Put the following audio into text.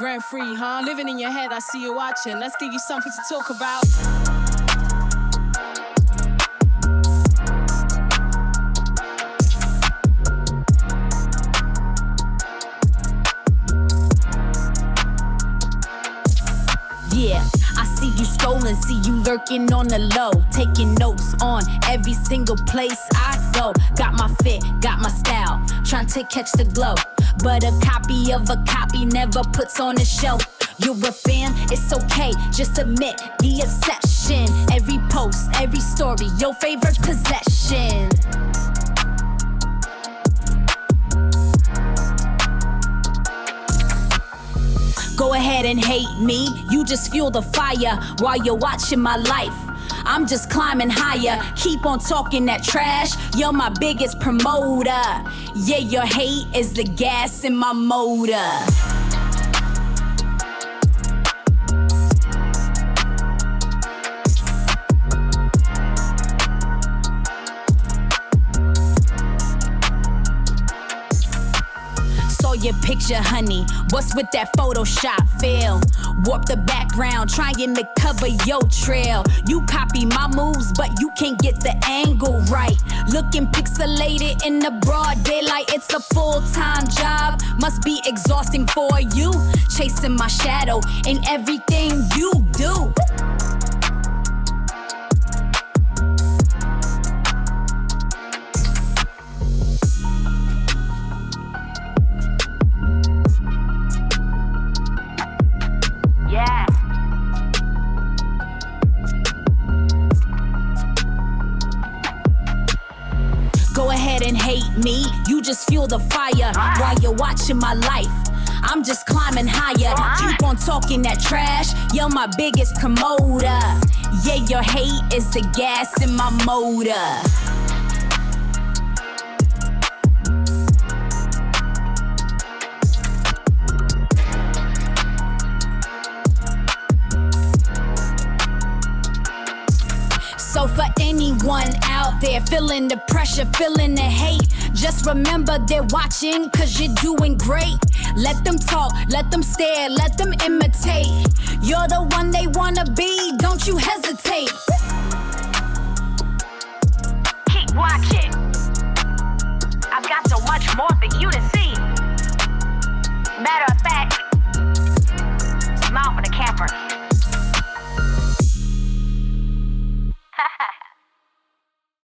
Rent free, huh? Living in your head, I see you watching. Let's give you something to talk about. Yeah, I see you scrolling, see you lurking on the low, taking notes on every single place I go. Got my fit, got my style, trying to catch the glow. But a copy of a copy never puts on a show. You're a fan, it's okay, just admit the obsession. Every post, every story, your favorite possession. Go ahead and hate me, you just fuel the fire while you're watching my life. I'm just climbing higher, keep on talking that trash, you're my biggest promoter. Yeah, your hate is the gas in my motor. Your picture, honey, what's with that Photoshop feel? Warp the background, trying to cover your trail. You copy my moves, but you can't get the angle right. Looking pixelated in the broad daylight, it's a full-time job. Must be exhausting for you, chasing my shadow in everything you do. Go ahead and hate me, you just fuel the fire while you're watching my life. I'm just climbing higher, keep on talking that trash, you're my biggest promoter. Yeah, your hate is the gas in my motor. So for anyone out there feeling the pressure, feeling the hate, just remember they're watching cause you're doing great. Let them talk, let them stare, let them imitate. You're the one they wanna be, don't you hesitate. Keep watching.